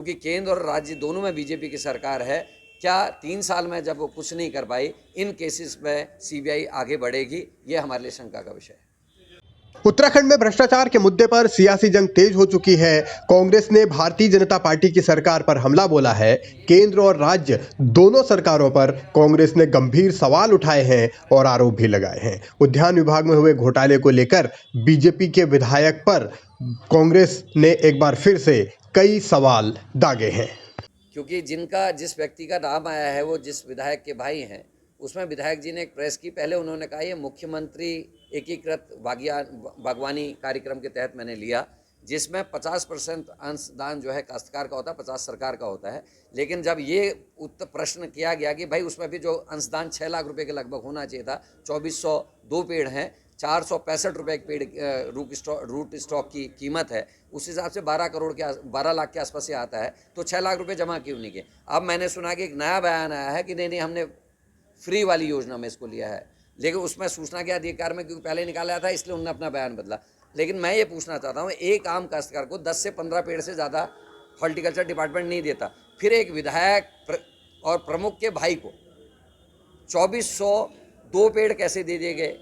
क्योंकि केंद्र और राज्य दोनों में बीजेपी की सरकार है। क्या 3 साल में जब वो कुछ नहीं कर पाई, इन केसेस में सीबीआई आगे बढ़ेगी? ये हमारे लिए शंका का विषय है। उत्तराखंड में भ्रष्टाचार के मुद्दे पर सियासी जंग तेज हो चुकी है। कांग्रेस ने भारतीय जनता पार्टी की सरकार पर हमला बोला है। केंद्र और राज्य दोनों सरकारों पर कांग्रेस ने गंभीर सवाल उठाए हैं और आरोप भी लगाए हैं। उद्यान विभाग में हुए घोटाले को लेकर बीजेपी के विधायक पर कांग्रेस ने एक बार फिर से कई सवाल दागे हैं। क्योंकि जिस व्यक्ति का नाम आया है वो जिस विधायक के भाई हैं, उसमें विधायक जी ने एक प्रेस की, पहले उन्होंने कहा ये मुख्यमंत्री एकीकृत बागवानी कार्यक्रम के तहत मैंने लिया, जिसमें 50% अंशदान जो है काश्तकार का होता है, 50 सरकार का होता है। लेकिन जब ये प्रश्न किया गया कि भाई उसमें भी जो अंशदान 6 लाख रुपए के लगभग होना चाहिए था, 2402 पेड़ हैं, 465 रुपये एक पेड़ रूट स्टॉक की कीमत है, उस हिसाब से 12 लाख के आसपास से आता है, तो 6 लाख रुपए जमा क्यों नहीं किए? अब मैंने सुना कि एक नया बयान आया है कि नहीं हमने फ्री वाली योजना में इसको लिया है, लेकिन उसमें सूचना के अधिकार में क्योंकि पहले निकाला था इसलिए उन्होंने अपना बयान बदला। लेकिन मैं ये पूछना चाहता हूँ, एक आम काश्तकार को 10 से 15 पेड़ से ज़्यादा हॉर्टिकल्चर डिपार्टमेंट नहीं देता, फिर एक विधायक और प्रमुख के भाई को 2402 पेड़ कैसे दे दिए गए?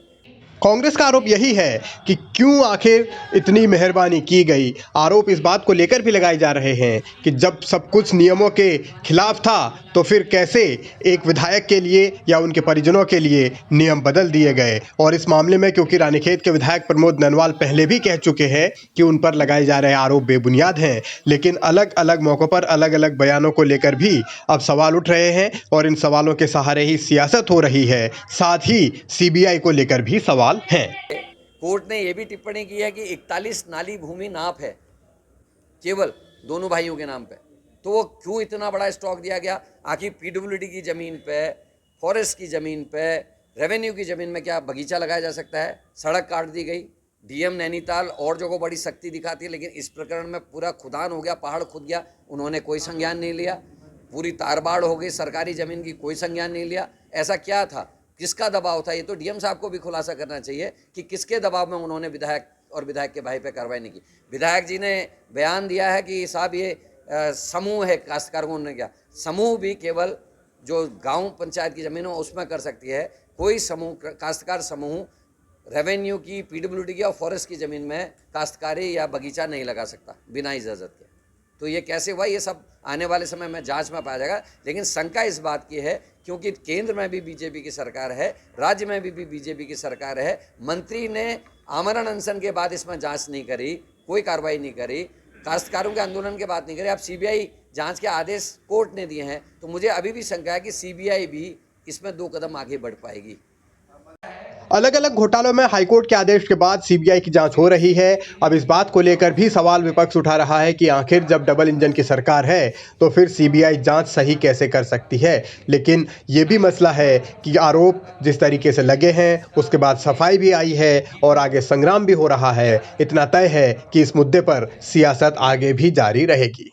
कांग्रेस का आरोप यही है कि क्यों आखिर इतनी मेहरबानी की गई। आरोप इस बात को लेकर भी लगाए जा रहे हैं कि जब सब कुछ नियमों के खिलाफ था तो फिर कैसे एक विधायक के लिए या उनके परिजनों के लिए नियम बदल दिए गए। और इस मामले में क्योंकि रानीखेत के विधायक प्रमोद ननवाल पहले भी कह चुके हैं कि उन पर लगाए जा रहे आरोप बेबुनियाद हैं, लेकिन अलग अलग मौक़ों पर अलग अलग बयानों को लेकर भी अब सवाल उठ रहे हैं और इन सवालों के सहारे ही सियासत हो रही है। साथ ही सीबीआई को लेकर भी सवाल है। कोर्ट ने यह भी टिप्पणी की है कि 41 नाली भूमि नाप है केवल दोनों भाइयों के नाम पे, तो वो क्यों इतना बड़ा स्टॉक दिया गया? आखिर पीडब्ल्यूडी की ज़मीन पे, फॉरेस्ट की ज़मीन पे, रेवेन्यू की ज़मीन में क्या बगीचा लगाया जा सकता है? सड़क काट दी गई, डीएम नैनीताल और जगह बड़ी सख्ती दिखाती है, लेकिन इस प्रकरण में पूरा खुदान हो गया, पहाड़ खुद गया, उन्होंने कोई संज्ञान नहीं लिया। पूरी तारबाड़ हो गई सरकारी ज़मीन की, कोई संज्ञान नहीं लिया। ऐसा क्या था? किसका दबाव था? ये तो डीएम साहब को भी खुलासा करना चाहिए कि किसके दबाव में उन्होंने विधायक और विधायक के भाई पे कार्रवाई नहीं की। विधायक जी ने बयान दिया है कि साहब ये समूह है काश्तकारों ने, क्या समूह भी केवल जो गांव पंचायत की ज़मीन हो उसमें कर सकती है, कोई समूह काश्तकार समूह रेवेन्यू की, पीडब्ल्यूडी की और फॉरेस्ट की ज़मीन में काश्तकारी या बगीचा नहीं लगा सकता बिना इजाज़त के। तो ये कैसे हुआ? ये सब आने वाले समय में जांच में पाया जाएगा। लेकिन शंका इस बात की है क्योंकि केंद्र में भी बीजेपी की सरकार है, राज्य में भी बीजेपी की सरकार है, मंत्री ने आमरण अनशन के बाद इसमें जांच नहीं करी, कोई कार्रवाई नहीं करी, काश्तकारों के आंदोलन के बाद नहीं करी। अब सीबीआई जांच के आदेश कोर्ट ने दिए हैं, तो मुझे अभी भी शंका है कि सीबीआई भी इसमें 2 कदम आगे बढ़ पाएगी। अलग अलग घोटालों में हाईकोर्ट के आदेश के बाद सीबीआई की जांच हो रही है। अब इस बात को लेकर भी सवाल विपक्ष उठा रहा है कि आखिर जब डबल इंजन की सरकार है तो फिर सीबीआई जांच सही कैसे कर सकती है। लेकिन ये भी मसला है कि आरोप जिस तरीके से लगे हैं उसके बाद सफाई भी आई है और आगे संग्राम भी हो रहा है। इतना तय है कि इस मुद्दे पर सियासत आगे भी जारी रहेगी।